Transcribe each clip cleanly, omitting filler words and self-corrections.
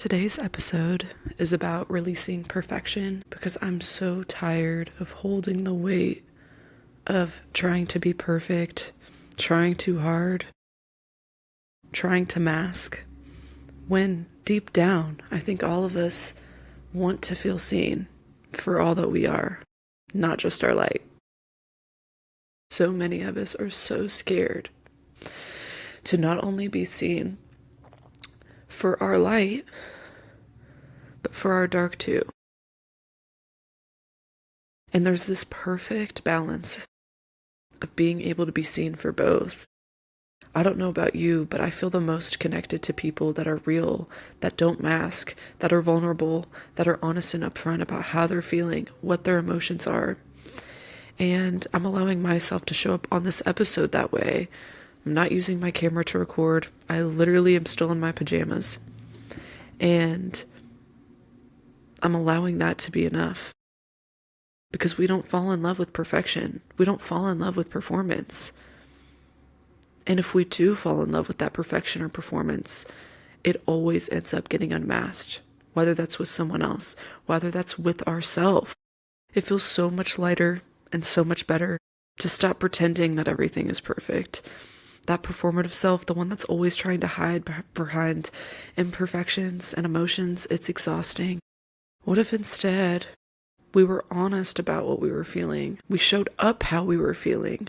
Today's episode is about releasing perfection because I'm so tired of holding the weight of trying to be perfect, trying too hard, trying to mask, when deep down, I think all of us want to feel seen for all that we are, not just our light. So many of us are so scared to not only be seen for our light, but for our dark too. And there's this perfect balance of being able to be seen for both. I don't know about you, but I feel the most connected to people that are real, that don't mask, that are vulnerable, that are honest and upfront about how they're feeling, what their emotions are. And I'm allowing myself to show up on this episode that way. I'm not using my camera to record. I literally am still in my pajamas. And I'm allowing that to be enough. Because we don't fall in love with perfection. We don't fall in love with performance. And if we do fall in love with that perfection or performance, it always ends up getting unmasked, whether that's with someone else, whether that's with ourselves. It feels so much lighter and so much better to stop pretending that everything is perfect. That performative self, the one that's always trying to hide behind imperfections and emotions, it's exhausting. What if instead we were honest about what we were feeling? We showed up how we were feeling.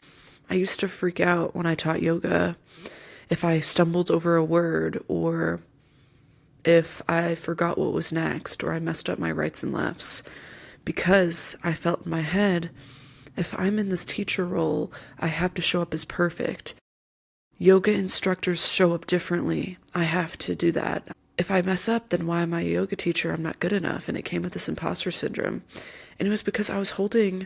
I used to freak out when I taught yoga if I stumbled over a word, or if I forgot what was next, or I messed up my rights and lefts, because I felt in my head, if I'm in this teacher role, I have to show up as perfect. Yoga instructors show up differently. I have to do that. If I mess up, then why am I a yoga teacher? I'm not good enough. And it came with this imposter syndrome. And it was because I was holding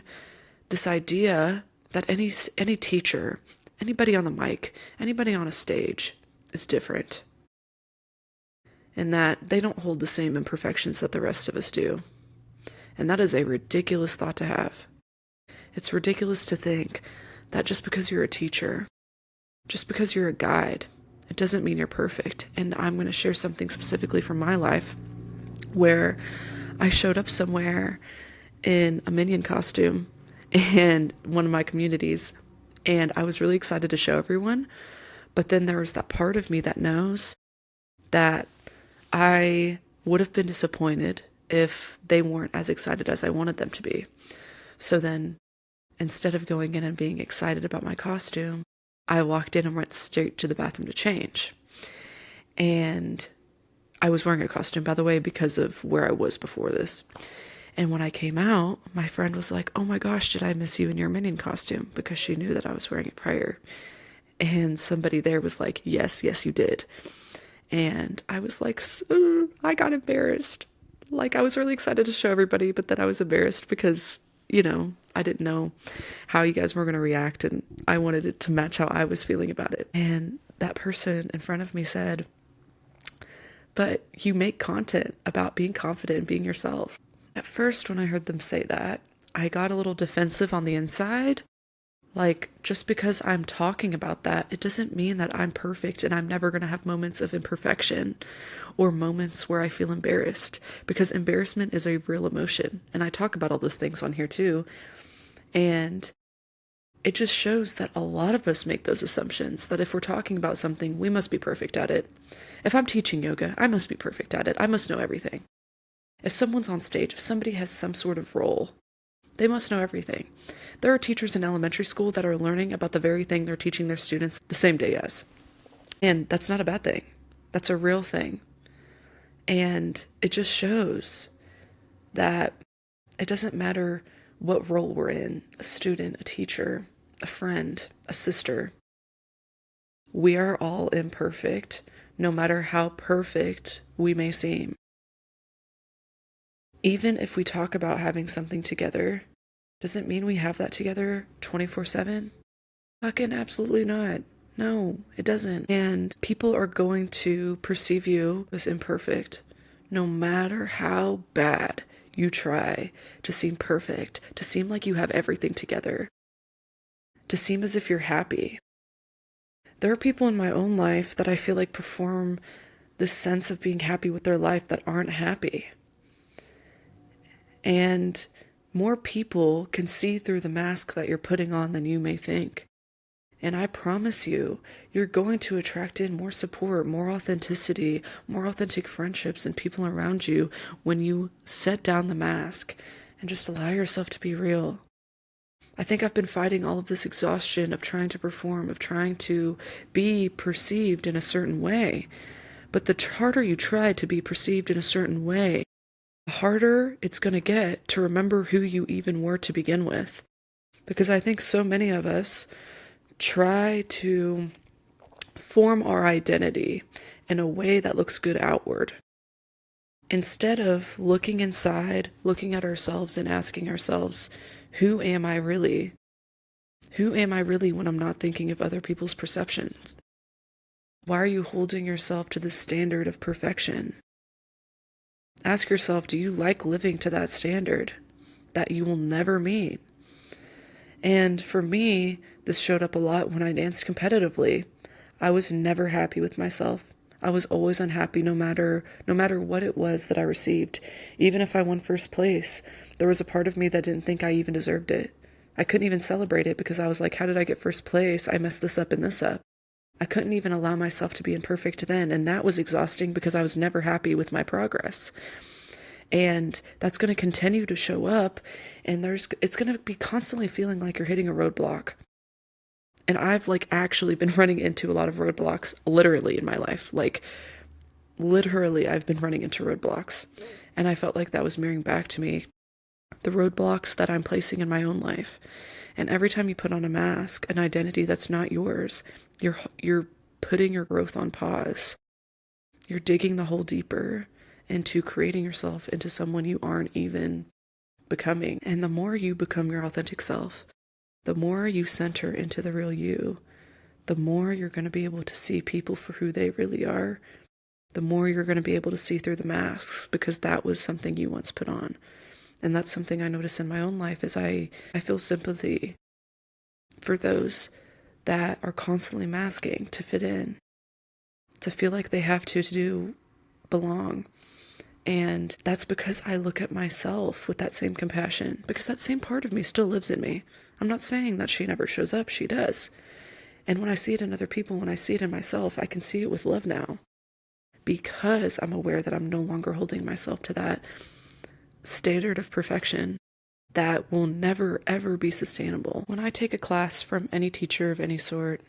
this idea that any teacher, anybody on the mic, anybody on a stage is different. And that they don't hold the same imperfections that the rest of us do. And that is a ridiculous thought to have. It's ridiculous to think that just because you're a teacher, just because you're a guide, it doesn't mean you're perfect. And I'm going to share something specifically from my life where I showed up somewhere in a minion costume in one of my communities, and I was really excited to show everyone. But then there was that part of me that knows that I would have been disappointed if they weren't as excited as I wanted them to be. So then, instead of going in and being excited about my costume, I walked in and went straight to the bathroom to change. And I was wearing a costume, by the way, because of where I was before this. And when I came out, my friend was like, "Oh my gosh, did I miss you in your minion costume?" Because she knew that I was wearing it prior. And somebody there was like, yes, you did. And I was like, I got embarrassed. Like, I was really excited to show everybody, but then I was embarrassed because, I didn't know how you guys were going to react, and I wanted it to match how I was feeling about it. And that person in front of me said, "But you make content about being confident and being yourself." At first, when I heard them say that, I got a little defensive on the inside. Like, just because I'm talking about that, it doesn't mean that I'm perfect and I'm never going to have moments of imperfection or moments where I feel embarrassed, because embarrassment is a real emotion. And I talk about all those things on here too. And it just shows that a lot of us make those assumptions that if we're talking about something, we must be perfect at it. If I'm teaching yoga, I must be perfect at it. I must know everything. If someone's on stage, if somebody has some sort of role, they must know everything. There are teachers in elementary school that are learning about the very thing they're teaching their students the same day as. And that's not a bad thing. That's a real thing. And it just shows that it doesn't matter what role we're in, a student, a teacher, a friend, a sister. We are all imperfect, no matter how perfect we may seem. Even if we talk about having something together, does it mean we have that together 24/7? Fucking absolutely not. No, it doesn't. And people are going to perceive you as imperfect, no matter how bad you try to seem perfect, to seem like you have everything together, to seem as if you're happy. There are people in my own life that I feel like perform this sense of being happy with their life that aren't happy. And more people can see through the mask that you're putting on than you may think. And I promise you, you're going to attract in more support, more authenticity, more authentic friendships and people around you when you set down the mask and just allow yourself to be real. I think I've been fighting all of this exhaustion of trying to perform, of trying to be perceived in a certain way. But the harder you try to be perceived in a certain way, the harder it's going to get to remember who you even were to begin with. Because I think so many of us try to form our identity in a way that looks good outward, instead of looking inside, looking at ourselves and asking ourselves, who am I really? Who am I really when I'm not thinking of other people's perceptions? Why are you holding yourself to this standard of perfection? Ask yourself, do you like living to that standard that you will never meet? And for me, this showed up a lot when I danced competitively. I was never happy with myself. I was always unhappy no matter what it was that I received. Even if I won first place, there was a part of me that didn't think I even deserved it. I couldn't even celebrate it because I was like, how did I get first place? I messed this up and this up. I couldn't even allow myself to be imperfect then, and that was exhausting because I was never happy with my progress. And that's going to continue to show up, and it's going to be constantly feeling like you're hitting a roadblock. And I've actually been running into a lot of roadblocks literally in my life. Literally I've been running into roadblocks, and I felt like that was mirroring back to me the roadblocks that I'm placing in my own life. And every time you put on a mask, an identity that's not yours, you're putting your growth on pause. You're digging the hole deeper into creating yourself into someone you aren't even becoming. And the more you become your authentic self, the more you center into the real you, the more you're going to be able to see people for who they really are, the more you're going to be able to see through the masks, because that was something you once put on. And that's something I notice in my own life is I feel sympathy for those that are constantly masking to fit in, to feel like they have to belong. And that's because I look at myself with that same compassion, because that same part of me still lives in me. I'm not saying that she never shows up, she does. And when I see it in other people, when I see it in myself, I can see it with love now, because I'm aware that I'm no longer holding myself to that standard of perfection that will never ever be sustainable. When I take a class from any teacher of any sort,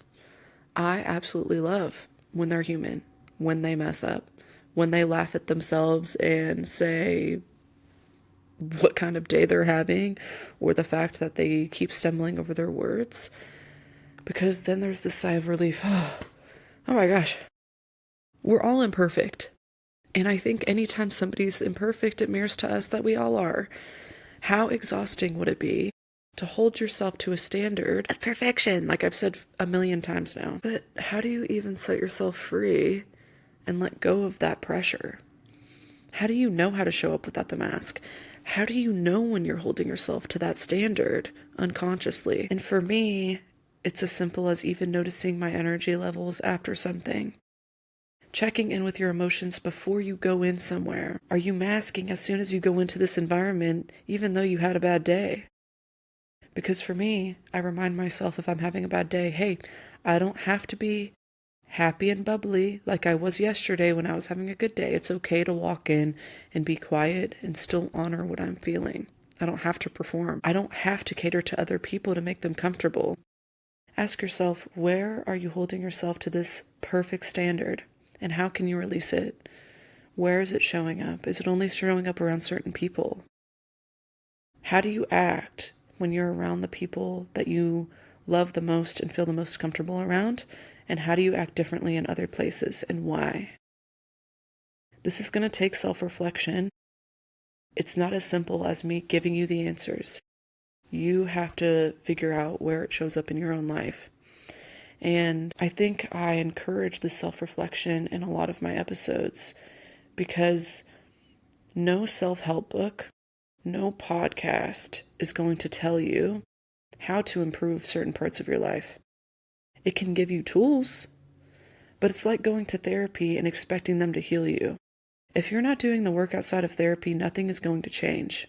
I absolutely love when they're human, when they mess up, when they laugh at themselves and say what kind of day they're having, or the fact that they keep stumbling over their words, because then there's this sigh of relief. Oh my gosh, we're all imperfect. And I think anytime somebody's imperfect, it mirrors to us that we all are. How exhausting would it be to hold yourself to a standard of perfection, like I've said a million times now? But how do you even set yourself free and let go of that pressure? How do you know how to show up without the mask? How do you know when you're holding yourself to that standard unconsciously? And for me, it's as simple as even noticing my energy levels after something. Checking in with your emotions before you go in somewhere. Are you masking as soon as you go into this environment, even though you had a bad day? Because for me, I remind myself if I'm having a bad day, hey, I don't have to be happy and bubbly like I was yesterday when I was having a good day. It's okay to walk in and be quiet and still honor what I'm feeling. I don't have to perform. I don't have to cater to other people to make them comfortable. Ask yourself, where are you holding yourself to this perfect standard? And how can you release it? Where is it showing up? Is it only showing up around certain people? How do you act when you're around the people that you love the most and feel the most comfortable around? And how do you act differently in other places, and why? This is going to take self-reflection. It's not as simple as me giving you the answers. You have to figure out where it shows up in your own life. And I think I encourage this self-reflection in a lot of my episodes, because no self-help book, no podcast is going to tell you how to improve certain parts of your life. It can give you tools, But it's like going to therapy and expecting them to heal you. If you're not doing the work outside of therapy, nothing is going to change.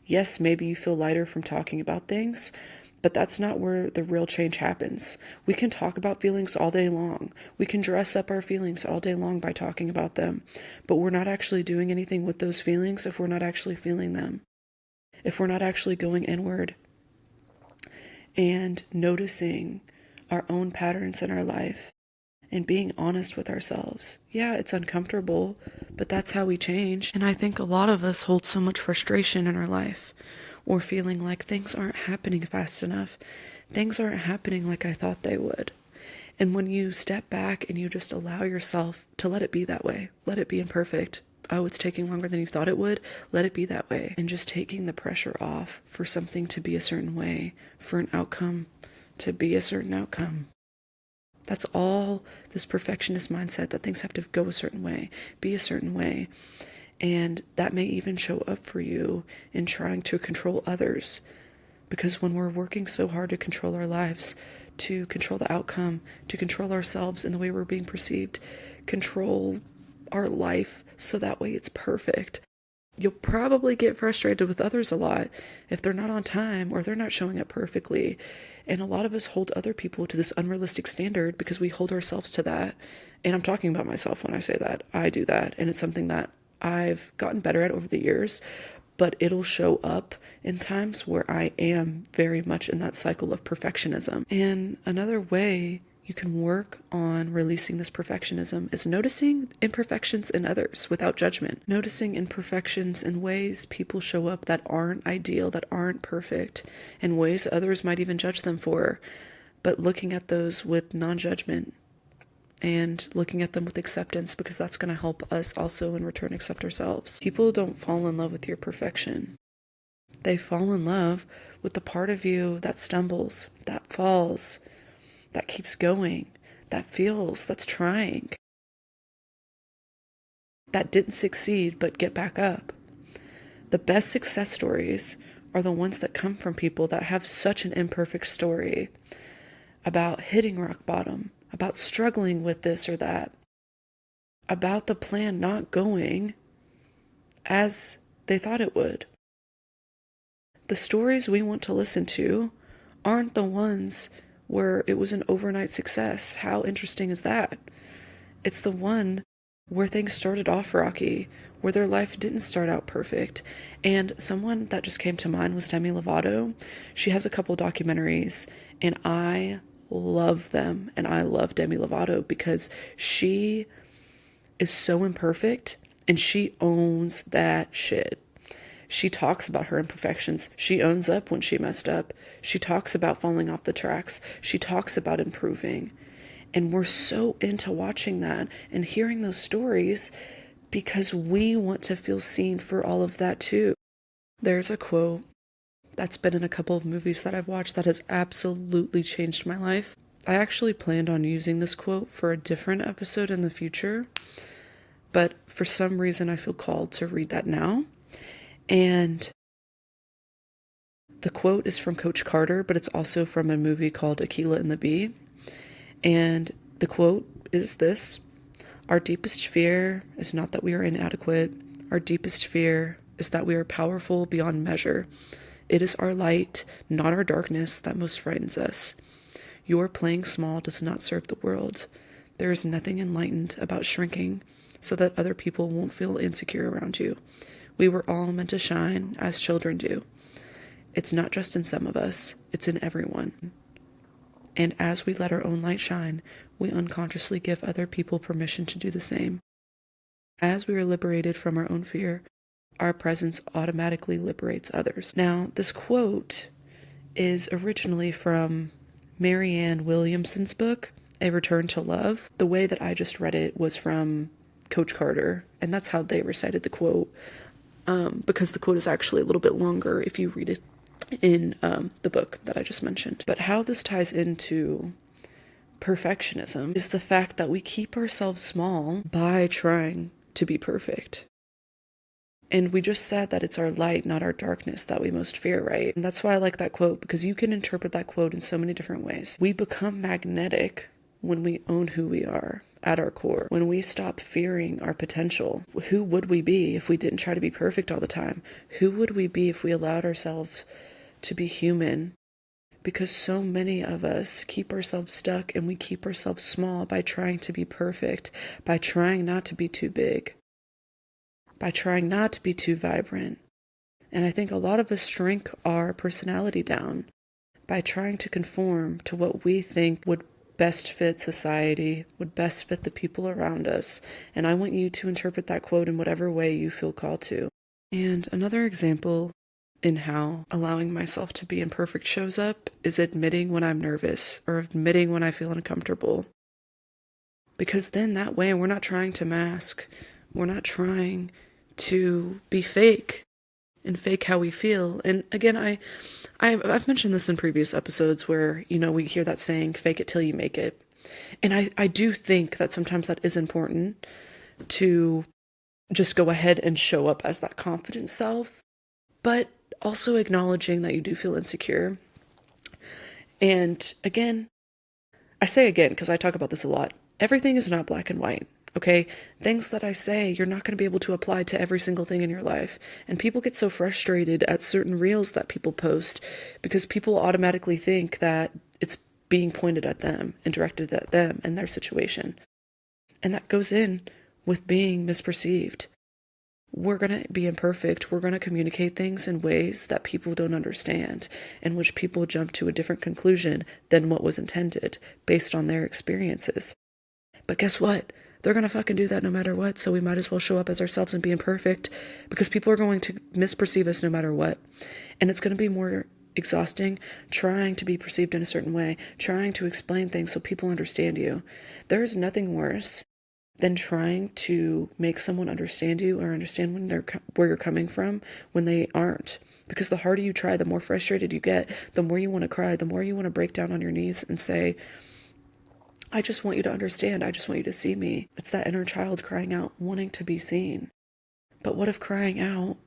Yes, maybe you feel lighter from talking about things, but that's not where the real change happens. We can talk about feelings all day long. We can dress up our feelings all day long by talking about them, but we're not actually doing anything with those feelings if we're not actually feeling them. If we're not actually going inward and noticing our own patterns in our life and being honest with ourselves. Yeah, it's uncomfortable, but that's how we change. And I think a lot of us hold so much frustration in our life, or feeling like things aren't happening fast enough. Things aren't happening like I thought they would. And when you step back and you just allow yourself to let it be that way, let it be imperfect. Oh, it's taking longer than you thought it would. Let it be that way. And just taking the pressure off for something to be a certain way, for an outcome to be a certain outcome. That's all this perfectionist mindset that things have to go a certain way, be a certain way. And that may even show up for you in trying to control others. Because when we're working so hard to control our lives, to control the outcome, to control ourselves in the way we're being perceived, control our life so that way it's perfect, you'll probably get frustrated with others a lot if they're not on time or they're not showing up perfectly. And a lot of us hold other people to this unrealistic standard because we hold ourselves to that. And I'm talking about myself when I say that. I do that. And it's something that I've gotten better at over the years, but it'll show up in times where I am very much in that cycle of perfectionism. And another way you can work on releasing this perfectionism is noticing imperfections in others without judgment. Noticing imperfections in ways people show up that aren't ideal, that aren't perfect, in ways others might even judge them for, but looking at those with non-judgment and looking at them with acceptance, because that's going to help us also in return accept ourselves. People don't fall in love with your perfection. They fall in love with the part of you that stumbles, that falls, that keeps going, that feels, that's trying, that didn't succeed but get back up. The best success stories are the ones that come from people that have such an imperfect story about hitting rock bottom, about struggling with this or that, about the plan not going as they thought it would. The stories we want to listen to aren't the ones where it was an overnight success. How interesting is that? It's the one where things started off rocky, where their life didn't start out perfect. And someone that just came to mind was Demi Lovato. She has a couple documentaries, and I love them. And I love Demi Lovato because she is so imperfect and she owns that shit. She talks about her imperfections. She owns up when she messed up. She talks about falling off the tracks. She talks about improving. And we're so into watching that and hearing those stories because we want to feel seen for all of that too. There's a quote that's been in a couple of movies that I've watched that has absolutely changed my life. I actually planned on using this quote for a different episode in the future, but for some reason I feel called to read that now. And the quote is from Coach Carter, but it's also from a movie called Aquila and the Bee. And the quote is this: "Our deepest fear is not that we are inadequate. Our deepest fear is that we are powerful beyond measure. It is our light, not our darkness, that most frightens us. Your playing small does not serve the world. There is nothing enlightened about shrinking so that other people won't feel insecure around you. We were all meant to shine as children do. It's not just in some of us, it's in everyone. And as we let our own light shine, we unconsciously give other people permission to do the same. As we are liberated from our own fear, our presence automatically liberates others." Now, this quote is originally from Marianne Williamson's book, A Return to Love. The way that I just read it was from Coach Carter, and that's how they recited the quote, because the quote is actually a little bit longer if you read it in the book that I just mentioned. But how this ties into perfectionism is the fact that we keep ourselves small by trying to be perfect. And we just said that it's our light, not our darkness, that we most fear, right? And that's why I like that quote, because you can interpret that quote in so many different ways. We become magnetic when we own who we are at our core, when we stop fearing our potential. Who would we be if we didn't try to be perfect all the time? Who would we be if we allowed ourselves to be human? Because so many of us keep ourselves stuck and we keep ourselves small by trying to be perfect, by trying not to be too big, by trying not to be too vibrant. And I think a lot of us shrink our personality down by trying to conform to what we think would best fit society, would best fit the people around us. And I want you to interpret that quote in whatever way you feel called to. And another example in how allowing myself to be imperfect shows up is admitting when I'm nervous or admitting when I feel uncomfortable. Because then that way we're not trying to mask, we're not trying to be fake and fake how we feel. And again, I've mentioned this in previous episodes where, we hear that saying, fake it till you make it. And I do think that sometimes that is important to just go ahead and show up as that confident self, but also acknowledging that you do feel insecure. And again, I say again, because I talk about this a lot, everything is not black and white. Okay, things that I say, you're not going to be able to apply to every single thing in your life. And people get so frustrated at certain reels that people post because people automatically think that it's being pointed at them and directed at them and their situation. And that goes in with being misperceived. We're going to be imperfect. We're going to communicate things in ways that people don't understand, in which people jump to a different conclusion than what was intended based on their experiences. But guess what? They're going to fucking do that no matter what, so we might as well show up as ourselves and be imperfect, because people are going to misperceive us no matter what. And it's going to be more exhausting trying to be perceived in a certain way, trying to explain things so people understand you. There is nothing worse than trying to make someone understand you or understand where you're coming from when they aren't. Because the harder you try, the more frustrated you get, the more you want to cry, the more you want to break down on your knees and say, I just want you to understand. I just want you to see me. It's that inner child crying out, wanting to be seen. But what if crying out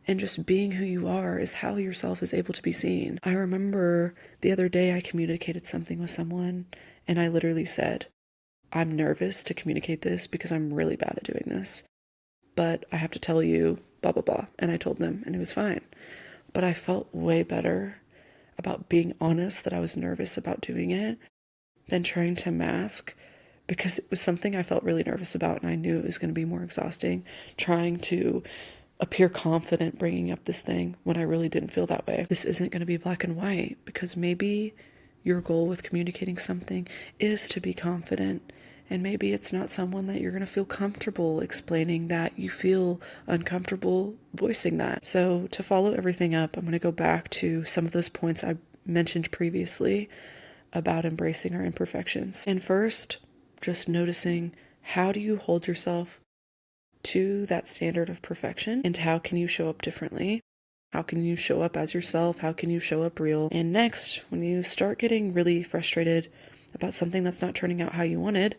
and just being who you are is how yourself is able to be seen? I remember the other day I communicated something with someone and I literally said, I'm nervous to communicate this because I'm really bad at doing this. But I have to tell you, blah, blah, blah. And I told them and it was fine. But I felt way better about being honest that I was nervous about doing it than trying to mask, because it was something I felt really nervous about and I knew it was going to be more exhausting trying to appear confident bringing up this thing when I really didn't feel that way. This isn't going to be black and white, because maybe your goal with communicating something is to be confident, and maybe it's not someone that you're going to feel comfortable explaining that you feel uncomfortable voicing that. So to follow everything up, I'm going to go back to some of those points I mentioned previously about embracing our imperfections. And first, just noticing, how do you hold yourself to that standard of perfection, and how can you show up differently? How can you show up as yourself? How can you show up real? And next, when you start getting really frustrated about something that's not turning out how you wanted,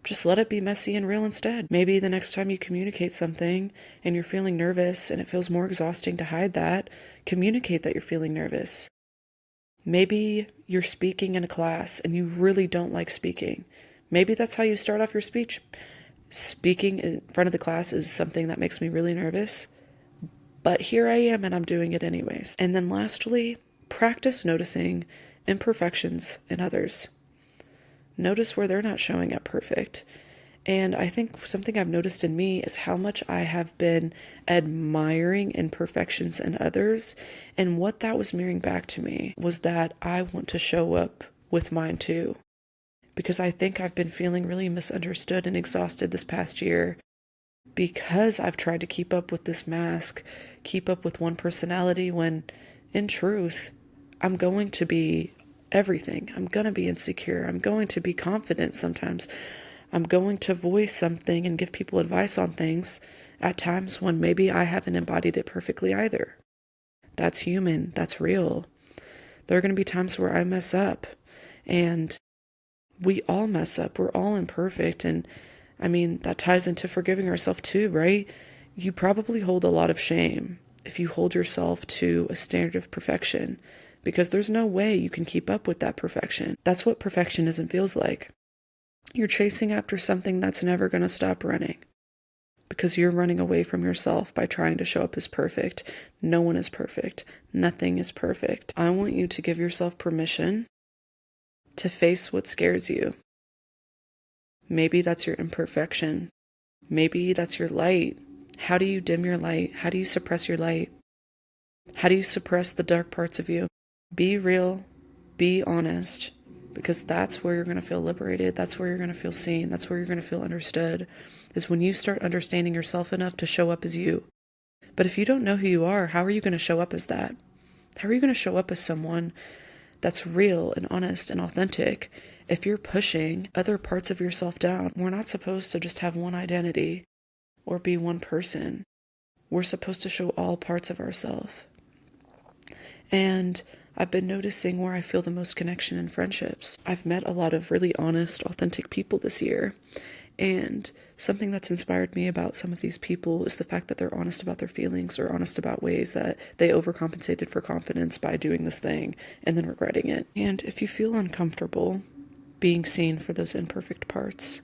just let it be messy and real instead. Maybe the next time you communicate something and you're feeling nervous and it feels more exhausting to hide that, communicate that you're feeling nervous. Maybe you're speaking in a class and you really don't like speaking. Maybe that's how you start off your speech. Speaking in front of the class is something that makes me really nervous, but here I am and I'm doing it anyways. And then lastly, practice noticing imperfections in others. Notice where they're not showing up perfect. And I think something I've noticed in me is how much I have been admiring imperfections in others. And what that was mirroring back to me was that I want to show up with mine too. Because I think I've been feeling really misunderstood and exhausted this past year, because I've tried to keep up with this mask, keep up with one personality, when in truth, I'm going to be everything. I'm going to be insecure. I'm going to be confident sometimes. I'm going to voice something and give people advice on things at times when maybe I haven't embodied it perfectly either. That's human. That's real. There are going to be times where I mess up, and we all mess up. We're all imperfect. And I mean, that ties into forgiving ourselves too, right? You probably hold a lot of shame if you hold yourself to a standard of perfection, because there's no way you can keep up with that perfection. That's what perfectionism feels like. You're chasing after something that's never going to stop running because you're running away from yourself by trying to show up as perfect. No one is perfect. Nothing is perfect. I want you to give yourself permission to face what scares you. Maybe that's your imperfection. Maybe that's your light. How do you dim your light? How do you suppress your light? How do you suppress the dark parts of you? Be real, be honest, because that's where you're going to feel liberated. That's where you're going to feel seen. That's where you're going to feel understood, is when you start understanding yourself enough to show up as you. But if you don't know who you are, how are you going to show up as that? How are you going to show up as someone that's real and honest and authentic if you're pushing other parts of yourself down? We're not supposed to just have one identity or be one person. We're supposed to show all parts of ourselves. And I've been noticing where I feel the most connection in friendships. I've met a lot of really honest, authentic people this year. And something that's inspired me about some of these people is the fact that they're honest about their feelings, or honest about ways that they overcompensated for confidence by doing this thing and then regretting it. And if you feel uncomfortable being seen for those imperfect parts,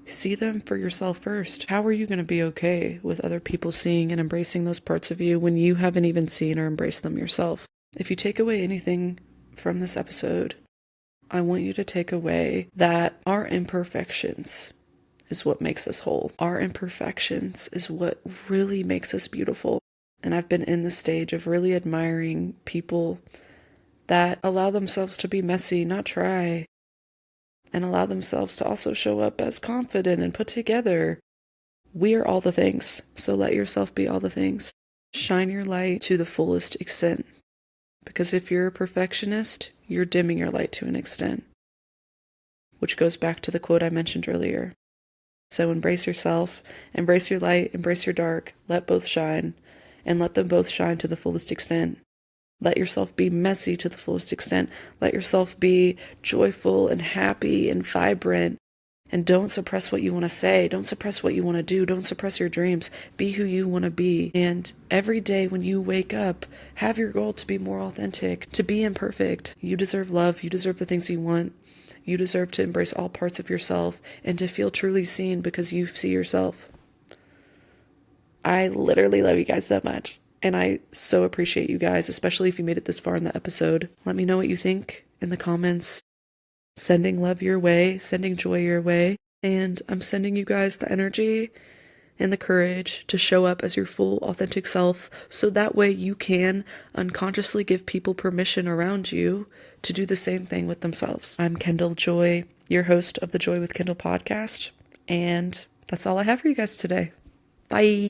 see them for yourself first. How are you going to be okay with other people seeing and embracing those parts of you when you haven't even seen or embraced them yourself? If you take away anything from this episode, I want you to take away that our imperfections is what makes us whole. Our imperfections is what really makes us beautiful. And I've been in the stage of really admiring people that allow themselves to be messy, not try, and allow themselves to also show up as confident and put together. We are all the things, so let yourself be all the things. Shine your light to the fullest extent, because if you're a perfectionist, you're dimming your light to an extent, which goes back to the quote I mentioned earlier. So embrace yourself, embrace your light, embrace your dark, let both shine, and let them both shine to the fullest extent. Let yourself be messy to the fullest extent. Let yourself be joyful and happy and vibrant. And don't suppress what you want to say. Don't suppress what you want to do. Don't suppress your dreams. Be who you want to be. And every day when you wake up, have your goal to be more authentic, to be imperfect. You deserve love. You deserve the things you want. You deserve to embrace all parts of yourself and to feel truly seen because you see yourself. I literally love you guys so much. And I so appreciate you guys, especially if you made it this far in the episode. Let me know what you think in the comments. Sending love your way, sending joy your way. And I'm sending you guys the energy and the courage to show up as your full, authentic self, so that way you can unconsciously give people permission around you to do the same thing with themselves. I'm Kendall Joy, your host of the Joy with Kendall podcast. And that's all I have for you guys today. Bye.